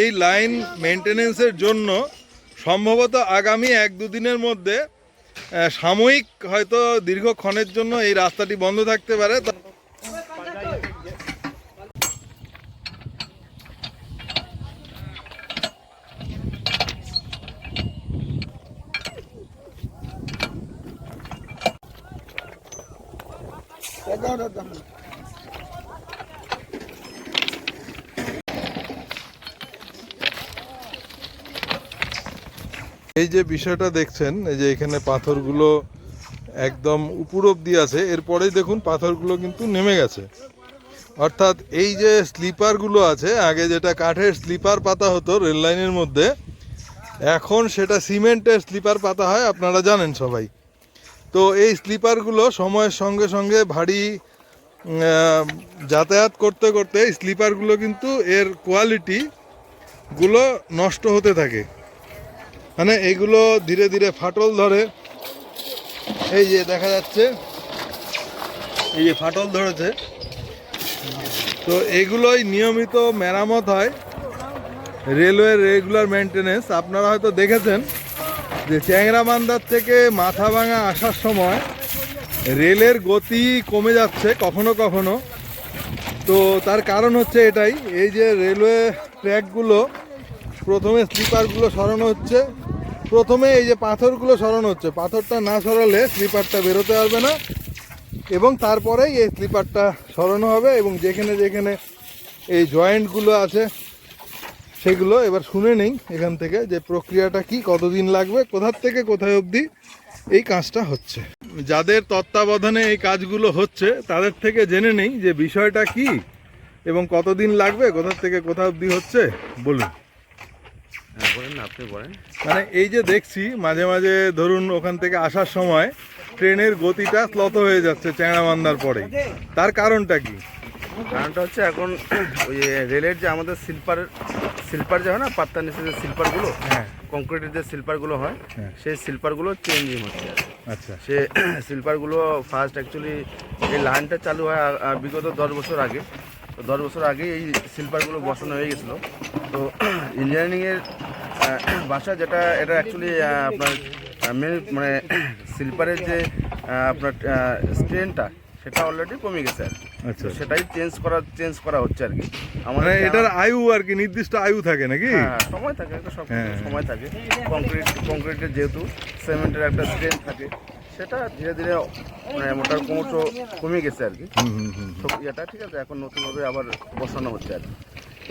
এই লাইন মেনটেনেন্সের জন্য সম্ভবত আগামী 1-2 দিনের মধ্যে সাময়িক হয়তো দীর্ঘক্ষণের জন্য এই রাস্তাটি বন্ধ থাকতে পারে। এই যে বিষয়টা দেখছেন, এই যে এখানে পাথরগুলো একদম উপর অব্দি আছে, এরপরেই দেখুন পাথরগুলো কিন্তু নেমে গেছে। অর্থাৎ এই যে স্লিপারগুলো আছে, আগে যেটা কাঠের স্লিপার পাতা হতো রেল লাইনের মধ্যে, এখন সেটা সিমেন্টের স্লিপার পাতা হয়, আপনারা জানেন সবাই। তো এই স্লিপারগুলো সময়ের সঙ্গে সঙ্গে ভারী যাতায়াত করতে করতে স্লিপারগুলো কিন্তু এর কোয়ালিটিগুলো নষ্ট হতে থাকে, মানে এইগুলো ধীরে ধীরে ফাটল ধরে। এই যে দেখা যাচ্ছে, এই যে ফাটল ধরেছে। তো এগুলোই নিয়মিত মেরামত হয়, রেলওয়ের রেগুলার মেনটেনেন্স। আপনারা হয়তো দেখেছেন যে চ্যাংরাবান্ধার থেকে মাথাভাঙা আসার সময় রেলের গতি কমে যাচ্ছে কখনো কখনো। তো তার কারণ হচ্ছে এটাই, এই যে রেলওয়ে ট্র্যাকগুলো প্রথমে স্লিপারগুলো সরানো হচ্ছে, প্রথমে এই যে পাথরগুলো সরানো হচ্ছে, পাথরটা না সরালে স্লিপারটা বেরোতে পারবে না, এবং তারপরেই এই স্লিপারটা সরানো হবে। এবং যেখানে যেখানে এই জয়েন্টগুলো আছে সেগুলো এবার শুনে নেই এখান থেকে যে প্রক্রিয়াটা কি, কতদিন লাগবে, কোথার থেকে কোথায় অবধি এই কাজটা হচ্ছে। যাদের তত্ত্বাবধানে এই কাজগুলো হচ্ছে তাদের থেকে জেনে নেই যে বিষয়টা কি এবং কতদিন লাগবে, কোথার থেকে কোথা অবধি হচ্ছে। বলুন। বলেন না, আপনি বলেন। মানে এই যে দেখছি মাঝে মাঝে ধরুন ওখান থেকে আসার সময় ট্রেনের গতিটা স্লত হয়ে যাচ্ছে চ্যাংরাবান্ধার পরে, তার কারণটা কি? কারণটা হচ্ছে এখন ওই রেলের যে আমাদের স্লিপার যে হয় না, পাত্তার নিচে যে স্লিপারগুলো, হ্যাঁ, কংক্রিটের যে স্লিপারগুলো হয়, হ্যাঁ, সেই স্লিপারগুলো চেঞ্জিং হচ্ছে। আচ্ছা, সে স্লিপারগুলো ফার্স্ট অ্যাকচুয়ালি এই লাইনটা চালু হয় বিগত 10 বছর আগে। তো 10 বছর আগে এই স্লিপারগুলো বসানো হয়ে গেছিলো। তো ইঞ্জিনিয়ারিংয়ের ভাষা যেটা, এটা অ্যাকচুয়ালি আপনার মানে স্লিপারের যে আপনার স্ট্রেনটা সেটা অলরেডি কমে গেছে আর কি। আচ্ছা, সেটাই চেঞ্জ করা হচ্ছে আর কি। মানে এটার আয়ু আর কি, নির্দিষ্ট আয়ু থাকে নাকি? হ্যাঁ, সময় থাকে, একটা সব সময় থাকে। কংক্রিটের যেহেতু সিমেন্টের একটা স্ট্রেন থাকে, সেটা ধীরে ধীরে মানে মোটার কোমরটা কমে গেছে আর কি। এটা ঠিক আছে, এখন নতুনভাবে আবার বসানো হচ্ছে আর কি।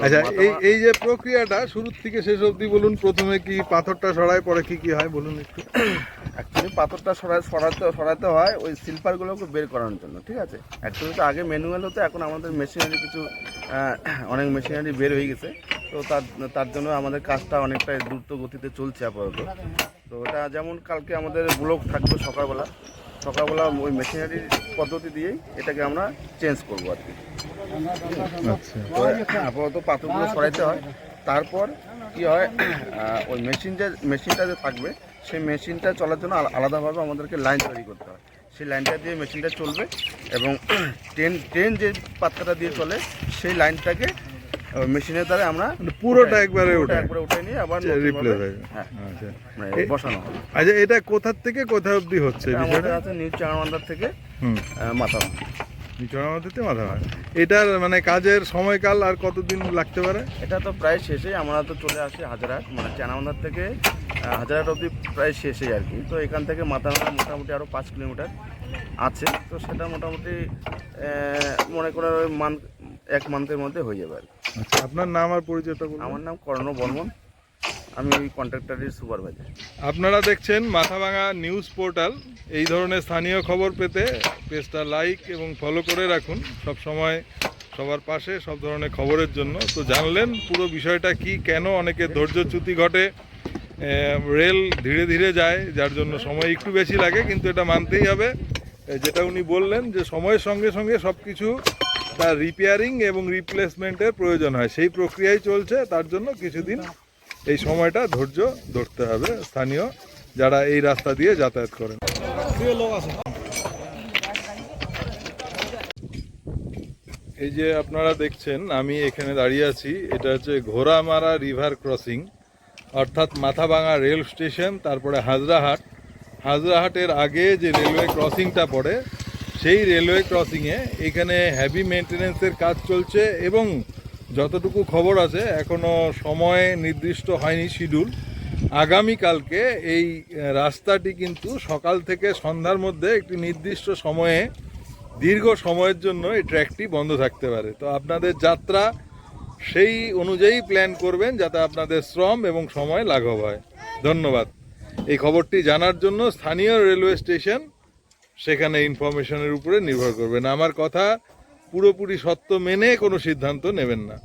আচ্ছা, এই যে প্রক্রিয়াটা শুরুর থেকে শেষ অবধি বলুন। প্রথমে কি পাথরটা সরায়, পরে কি কি হয় বলুন একটু। অ্যাকচুয়ালি পাথরটা সরাতে হয় ওই স্লিপারগুলোকে বের করানোর জন্য, ঠিক আছে। অ্যাকচুয়ালি তো আগে ম্যানুয়াল হতো, এখন আমাদের মেশিনারি কিছু অনেক মেশিনারি বের হয়ে গেছে। তো তার জন্য আমাদের কাজটা অনেকটা দ্রুত গতিতে চলছে আপাতত। তো ওটা যেমন কালকে আমাদের ব্লক থাকবে সকালবেলা ওই মেশিনারির পদ্ধতি দিয়েই এটাকে আমরা চেঞ্জ করবো আর কি। আপাতত পাথরগুলো সরাইতে হয়, তারপর কি হয় ওই মেশিনটা যে থাকবে সেই মেশিনটা চলার জন্য আলাদাভাবে আমাদেরকে লাইন তৈরি করতে হয়। সেই লাইনটা দিয়ে মেশিনটা চলবে এবং ট্রেন যে পাত্রটা দিয়ে চলে সেই লাইনটাকে মেশিনের দ্বারা আমরা পুরোটা একবারে উঠে নিয়ে আবার বসানো হবে। আচ্ছা, এটা কোথার থেকে কোথায় অবধি হচ্ছে? আমাদের আছে নিউ চ্যাংরাবান্ধার থেকে মাথাভাঙা। এটার মানে কাজের সময়কাল আর কতদিন লাগতে পারে? এটা তো প্রায় শেষেই, আমরা তো চলে আসি হাজারহাট, মানে চ্যাংরাবান্ধার থেকে হাজারহাট অবধি প্রায় শেষেই আর কি। তো এখান থেকে মাথাভাঙা মোটামুটি আরও 5 কিলোমিটার আছে। তো সেটা মোটামুটি মনে করে 1 মান্থের মধ্যে হয়ে যাবে আর কি। আচ্ছা, আপনার নাম আর পরিচয়টা বলুন। আমার নাম কর্ণ বর্মন, আমি ওই কন্ট্রাক্টরের সুপারভাইজার। আপনারা দেখছেন মাথাভাঙা নিউজ পোর্টাল। এই ধরনের স্থানীয় খবর পেতে পেজটা লাইক এবং ফলো করে রাখুন, সব সময় সবার পাশে সব ধরনের খবরের জন্য। তো জানলেন পুরো বিষয়টা কি, কেন অনেকের ধৈর্যচ্যুতি ঘটে, রেল ধীরে ধীরে যায় যার জন্য সময় একটু বেশি লাগে, কিন্তু এটা মানতেই হবে। যেটা উনি বললেন যে সময়ের সঙ্গে সঙ্গে সব কিছু তার রিপেয়ারিং এবং রিপ্লেসমেন্টের প্রয়োজন হয়, সেই প্রক্রিয়াই চলছে। তার জন্য কিছুদিন এই সময়টা ধৈর্য ধরতে হবে স্থানীয় যারা এই রাস্তা দিয়ে যাতায়াত করেন। এই যে আপনারা দেখছেন আমি এখানে দাঁড়িয়ে আছি, এটা হচ্ছে ঘোড়ামারা রিভার ক্রসিং, অর্থাৎ মাথাভাঙা রেল স্টেশন, তারপরে হাজরাহাট। হাজরাহাটের আগে যে রেলওয়ে ক্রসিংটা পড়ে, সেই রেলওয়ে ক্রসিংয়ে এখানে হেভি মেনটেনেন্সের কাজ চলছে এবং যতটুকু খবর আছে এখনও সময় নির্দিষ্ট হয়নি শিডিউল। আগামীকালকে এই রাস্তাটি কিন্তু সকাল থেকে সন্ধ্যার মধ্যে একটি নির্দিষ্ট সময়ে দীর্ঘ সময়ের জন্য এই ট্র্যাকটি বন্ধ থাকতে পারে। তো আপনাদের যাত্রা সেই অনুযায়ী প্ল্যান করবেন যাতে আপনাদের শ্রম এবং সময় লাঘব হয়। ধন্যবাদ। এই খবরটি জানার জন্য স্থানীয় রেলওয়ে স্টেশন, সেখানে ইনফরমেশনের উপরে নির্ভর করবেন। আমার কথা পুরোপুরি সত্য মেনে কোনো সিদ্ধান্ত নেবেন না।